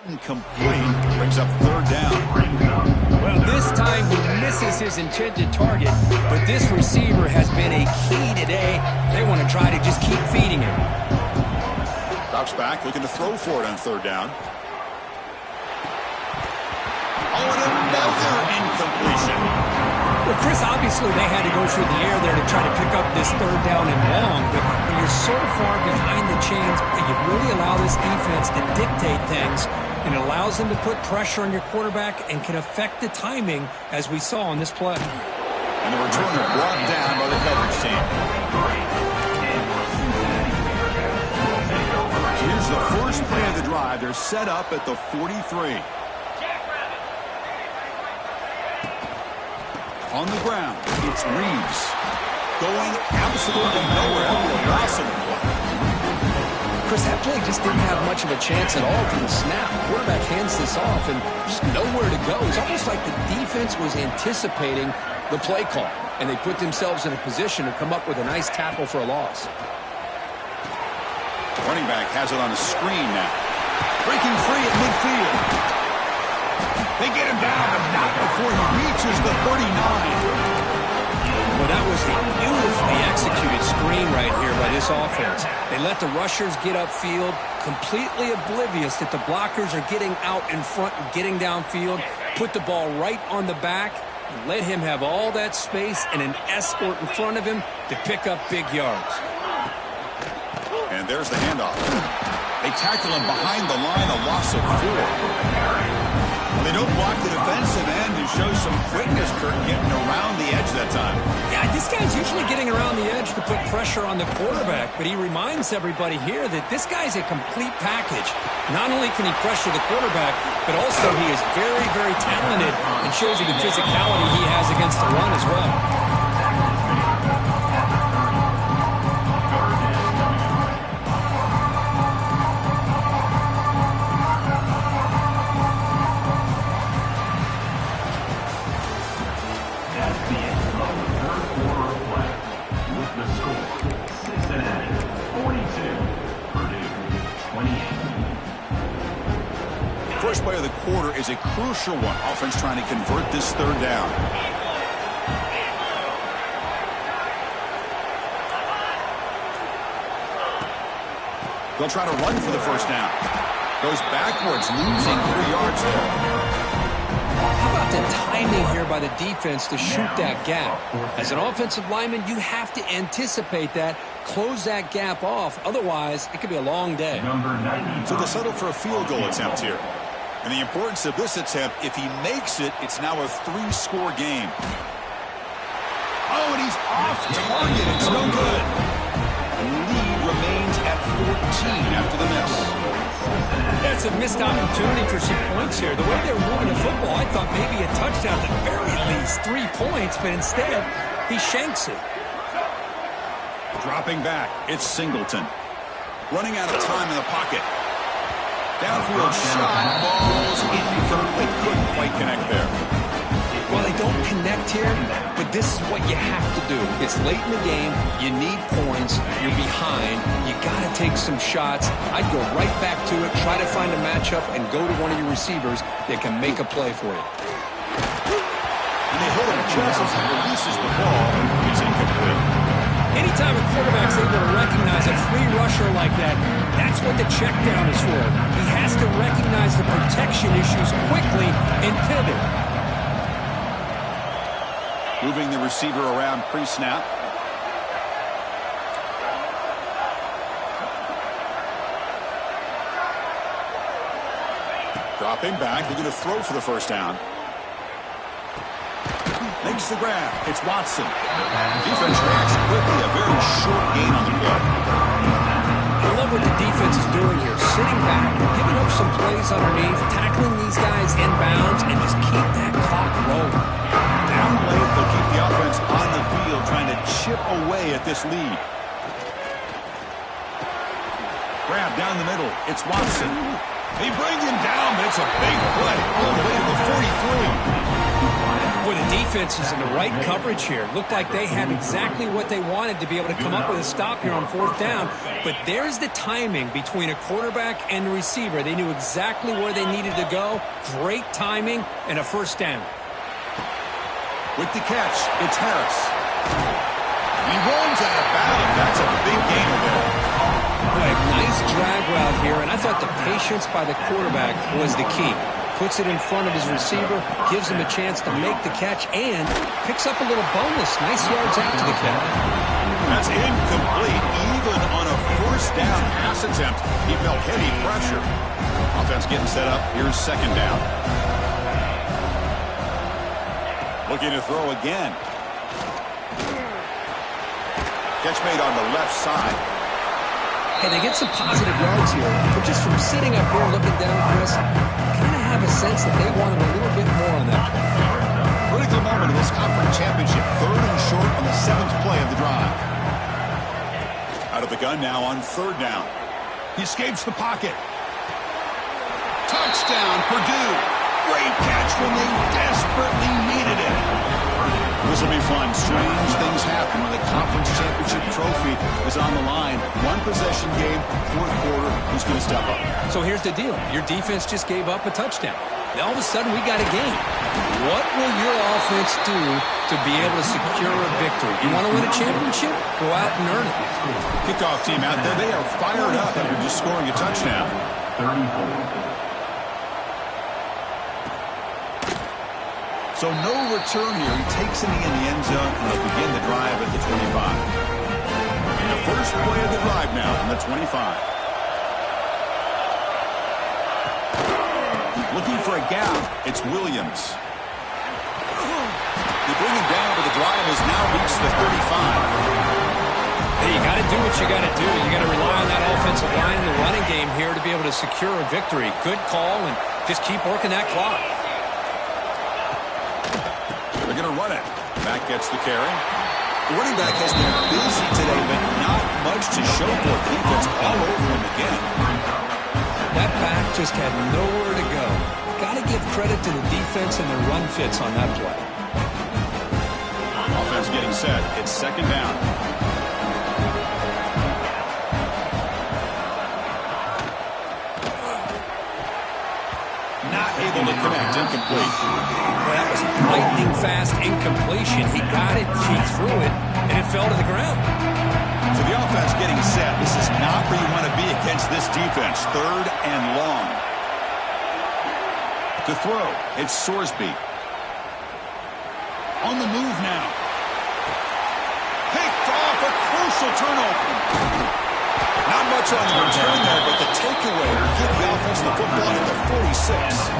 incomplete. Brings up third down. Well, this time he misses his intended target, but this receiver has been a key today. They want to try to just keep feeding him. Drops back, looking to throw for it on third down. Oh, and another incompletion. Well, Chris, obviously they had to go through the air there to try to pick up this third down and long, but when you're so far behind the chains, you really allow this defense to dictate things, and it allows them to put pressure on your quarterback and can affect the timing, as we saw on this play. And the returner brought down by the coverage team. So here's the first play of the drive. They're set up at the 43. On the ground, it's Reeves. Going absolutely nowhere. A loss of the play. Chris, that play just didn't have much of a chance at all from the snap. The quarterback hands this off and just nowhere to go. It's almost like the defense was anticipating the play call, and they put themselves in a position to come up with a nice tackle for a loss. Running back has it on the screen now. Breaking free at midfield. They get him down, but not before he reaches the 39. Well, that was a beautifully executed screen right here by this offense. They let the rushers get upfield, completely oblivious that the blockers are getting out in front and getting downfield, put the ball right on the back, and let him have all that space and an escort in front of him to pick up big yards. And there's the handoff. They tackle him behind the line, a loss of 4. They don't block the defensive end and show some quickness, Kirk, getting around the edge that time. Yeah, this guy's usually getting around the edge to put pressure on the quarterback, but he reminds everybody here that this guy's a complete package. Not only can he pressure the quarterback, but also he is very, very talented and shows you the physicality he has against the run as well. First play of the quarter is a crucial one. Offense trying to convert this third down. They'll try to run for the first down. Goes backwards, losing 3 yards there. How about the timing here by the defense to shoot that gap? As an offensive lineman, you have to anticipate that, close that gap off. Otherwise, it could be a long day. So they'll settle for a field goal attempt here. And the importance of this attempt, if he makes it, it's now a 3-score game. Oh, and he's off target. It's no good. The lead remains at 14 after the miss. That's a missed opportunity for some points here. The way they were moving the football, I thought maybe a touchdown, at the very least 3 points, but instead, he shanks it. Dropping back, it's Singleton. Running out of time in the pocket. Downfield shot, falls incomplete. Couldn't quite connect there. Well, they don't connect here, but this is what you have to do. It's late in the game. You need points. You're behind. You got to take some shots. I'd go right back to it, try to find a matchup, and go to one of your receivers that can make a play for you. And they hold him just as he releases the ball. It's incomplete. Anytime a quarterback's able to recognize a free rusher like that, that's what the check down is for. He has to recognize the protection issues quickly and pivot. Moving the receiver around pre-snap. Dropping back. They're going to throw for the first down. Makes the grab. It's Watson. Defense reacts quickly. A very short gain on the play. I love what the defense is doing here. Sitting back, giving up some plays underneath, tackling these guys inbounds, and just keep that clock rolling. Down late, they'll keep the offense on the field, trying to chip away at this lead. Grab down the middle. It's Watson. They bring him down, but it's a big play. All the way to the 43. Boy, the defense is in the right coverage here. Looked like they had exactly what they wanted to be able to come up with a stop here on fourth down. But there's the timing between a quarterback and the receiver. They knew exactly where they needed to go. Great timing and a first down. With the catch, it's Harris. He runs out of bounds. That's a big gain there. Boy, nice drag route here, and I thought the patience by the quarterback was the key. Puts it in front of his receiver, gives him a chance to make the catch, and picks up a little bonus. Nice yards after the catch. That's incomplete. Even on a first down pass attempt, he felt heavy pressure. Offense getting set up. Here's second down. Looking to throw again. Catch made on the left side. Hey, they get some positive yards here, but just from sitting up here looking down, Chris, kind of have a sense that they wanted a little bit more on that play. Critical moment of this conference championship. 3rd and short on the 7th play of the drive. Out of the gun now on 3rd down. He escapes the pocket. Touchdown, Purdue. Great catch when they desperately needed it. This will be fun. Strange things happen when the conference championship trophy is on the line. One possession game, 4th quarter. Who's going to step up? So here's the deal. Your defense just gave up a touchdown. Now all of a sudden we got a game. What will your offense do to be able to secure a victory? You want to win a championship? Go out and earn it. Kickoff team out there. They are fired up after just scoring a touchdown. 34. So no return here. He takes it in the end zone, and they'll begin the drive at the 25. The first play of the drive now from the 25. Looking for a gap. It's Williams. They bring him down, but the drive has now reached the 35. Hey, you got to do what you got to do. You got to rely on that offensive line in the running game here to be able to secure a victory. Good call, and just keep working that clock. They're going to run it. Back gets the carry. The running back has been busy today, but not much to show for it. The defense all over him again. That back just had nowhere to go. Got to give credit to the defense and their run fits on that play. Offense getting set. It's second down. Not able to connect. Incomplete. Well, that was lightning fast incompletion. He got it, he threw it, and it fell to the ground. So the offense getting set. This is not where you want to be against this defense. 3rd and long. To throw, it's Sorsby. On the move now. Picked off, a crucial turnover. Not much on the return there, but the takeaway will give the offense the football at the 46.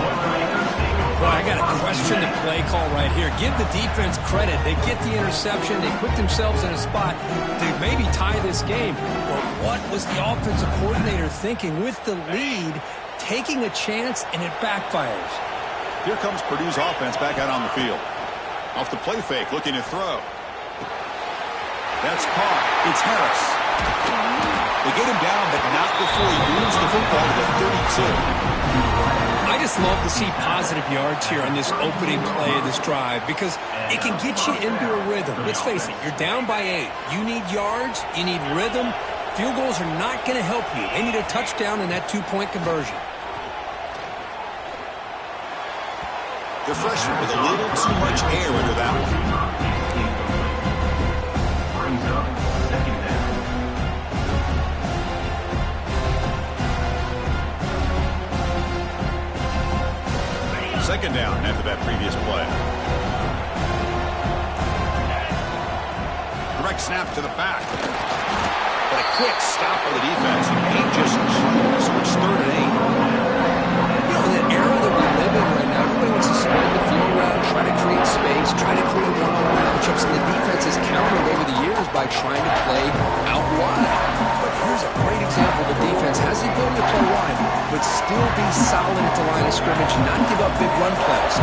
Boy, I got to question the play call right here. Give the defense credit. They get the interception. They put themselves in a spot to maybe tie this game. But what was the offensive coordinator thinking with the lead, taking a chance, and it backfires? Here comes Purdue's offense back out on the field. Off the play fake, looking to throw. That's caught. It's Harris. They get him down, but not before he moves the football to the 32. I just love to see positive yards here on this opening play of this drive because it can get you into a rhythm. Let's face it, you're down by 8. You need yards, you need rhythm. Field goals are not going to help you. They need a touchdown in that 2-point conversion. The freshman with a little too much air into that one. Brings up second down. Second down after that previous play. Direct snap to the back. But a quick stop of the defense. 8 just short, so it's 3rd and 8. You know, in the era that we live in right now, everybody wants to spread the floor around, try to create space, try to create one-on-one matchups, and the defense has countered over the years by trying to play out wide. But here's a great example of a defense has the ability to play wide, but still be solid at the line of scrimmage and not give up big run plays.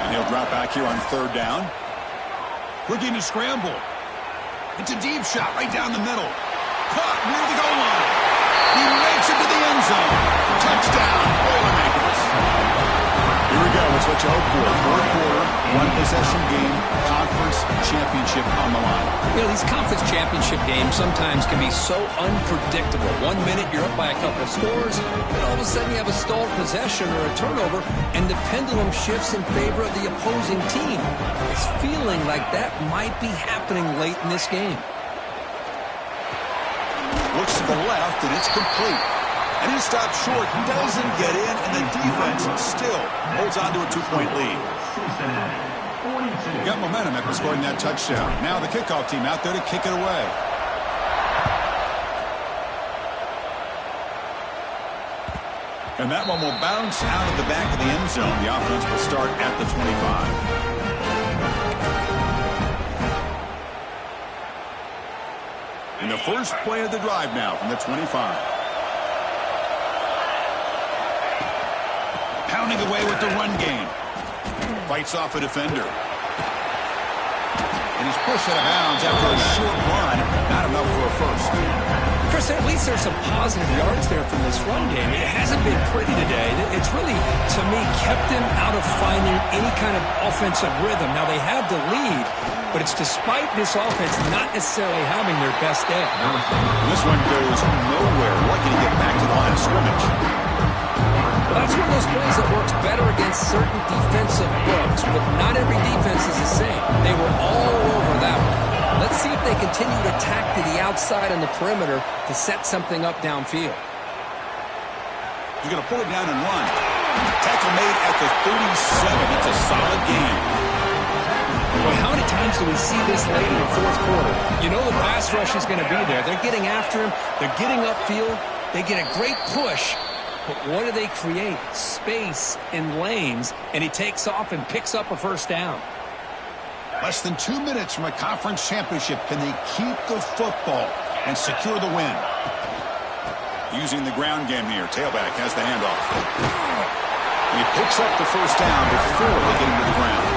And he'll drop back here on 3rd down. Looking to scramble. It's a deep shot right down the middle. Caught near the goal line. He makes it to the end zone. Touchdown, Boilermakers. Here we go. It's what you hope for. 4th quarter, 1-possession game, conference championship on the line. You know, these conference championship games sometimes can be so unpredictable. 1 minute you're up by a couple of scores, and all of a sudden you have a stalled possession or a turnover, and the pendulum shifts in favor of the opposing team. It's feeling like that might be happening late in this game. Looks to the left, and it's complete. And he stops short, doesn't get in, and the defense still holds on to a 2-point lead. Got momentum after scoring that touchdown. Now the kickoff team out there to kick it away. And that one will bounce out of the back of the end zone. The offense will start at the 25. And the first play of the drive now from the 25. Pounding away with the run game. Fights off a defender. And he's pushed out of bounds after a short run. Not enough for a first. Chris, at least there's some positive yards there from this run game. It hasn't been pretty today. It's really, to me, kept them out of finding any kind of offensive rhythm. Now, they have the lead, but it's despite this offense not necessarily having their best day. This one goes nowhere. Lucky to get back to the line of scrimmage. Well, that's one of those plays that works better against certain defensive books, but not every defense is the same. They were all over that one. Let's see if they continue to attack to the outside on the perimeter to set something up downfield. He's going to pull it down and run. Tackle made at the 37. It's a solid game. Well, how many times do we see this late in the 4th quarter? You know the pass rush is going to be there. They're getting after him. They're getting upfield. They get a great push. But what do they create? Space in lanes, and he takes off and picks up a first down. Less than 2 minutes from a conference championship. Can they keep the football and secure the win? Using the ground game here. Tailback has the handoff. And he picks up the first down before they get him to the ground.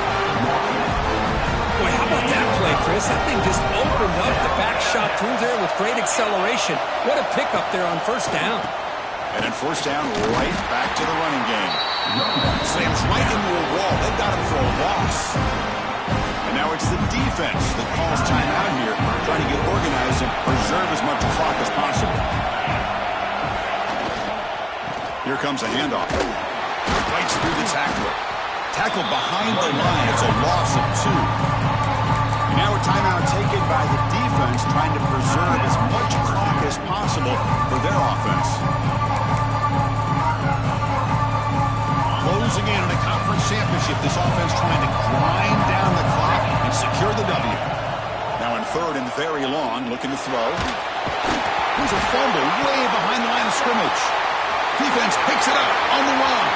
Boy, how about that play, Chris? That thing just opened up the back shot through there with great acceleration. What a pickup there on first down. And then first down, right back to the running game. Slams right into a wall. They've got him for a loss. And now it's the defense that calls timeout here, trying to get organized and preserve as much clock as possible. Here comes a handoff. Fights through the tackler. Tackle behind the line. It's a loss of 2. And now a timeout taken by the defense, trying to preserve as much clock as possible for their offense. Closing in on a conference championship, this offense trying to grind down the clock and secure the W. Now in 3rd and very long, looking to throw. Here's a fumble way behind the line of scrimmage. Defense picks it up on the run.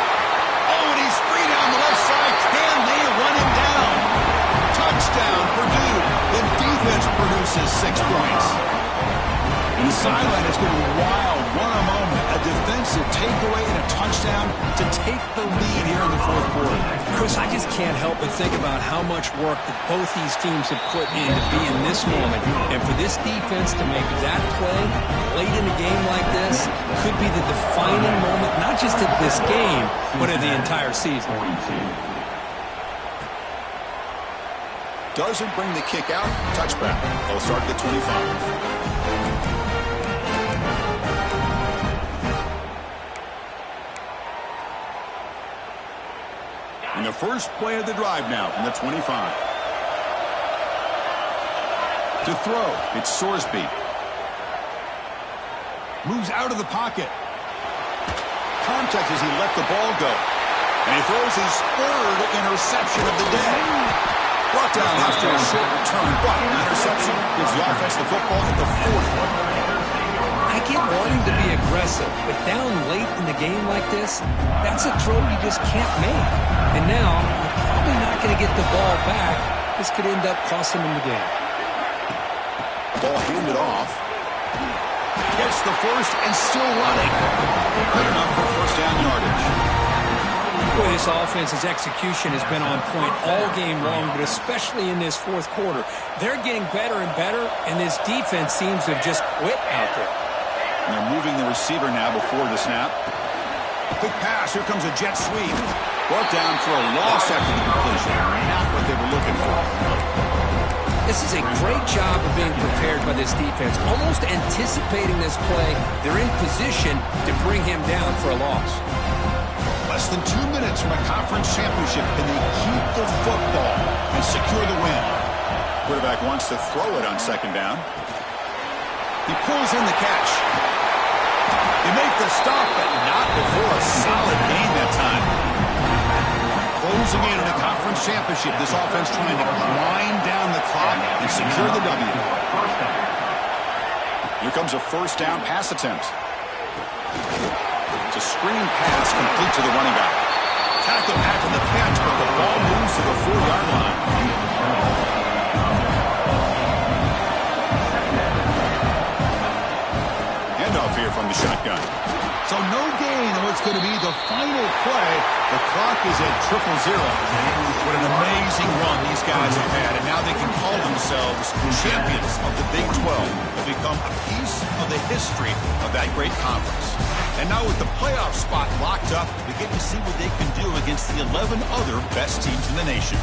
Oh, and he's free down the left side. Can they run him down? Touchdown, Purdue. The defense produces 6 points. And the sideline is going wild. What a moment. A defensive takeaway and a touchdown to take the lead here in the fourth quarter. Chris, I just can't help but think about how much work that both these teams have put in to be in this moment. And for this defense to make that play late in a game like this could be the defining moment, not just of this game, but of the entire season. Doesn't bring the kick out. Touchback. They'll start at the 25. And the first play of the drive now from the 25. To throw, it's Sorsby. Moves out of the pocket. Contact as he let the ball go. And he throws his third interception of the day. Brought down after a short return, but an interception gives the offense the football at the 40. I get wanting to be aggressive, but down late in the game like this, that's a throw you just can't make. And now, you're probably not going to get the ball back. This could end up costing them the game. Ball handed off. Gets the first and still running. Good enough for first down yardage. Boy, this offense's execution has been on point all game long, but especially in this fourth quarter. They're getting better and better, and this defense seems to have just quit out there. And they're moving the receiver now before the snap. Quick pass. Here comes a jet sweep. Brought down for a loss after the completion. Not what they were looking for. This is a great job of being prepared by this defense. Almost anticipating this play, they're in position to bring him down for a loss. Less than 2 minutes from a conference championship. Can they keep the football and secure the win? Quarterback wants to throw it on second down. He pulls in the catch. They make the stop, but not before a solid gain that time. Closing in on a conference championship, this offense trying to grind down the clock and secure the W. Here comes a first down pass attempt. It's a screen pass complete to the running back. Tackle after the catch, but the ball moves to the 4-yard line. Handoff here from the shotgun. So no gain on what's going to be the final play. The clock is at 0-0. What an amazing run these guys have had, and now they can call themselves champions of the Big 12. They've become a piece of the history of that great conference. And now with the playoff spot locked up, we get to see what they can do against the 11 other best teams in the nation.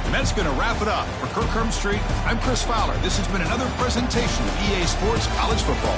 And that's going to wrap it up. For Kirk Herbstreit, I'm Chris Fowler. This has been another presentation of EA Sports College Football.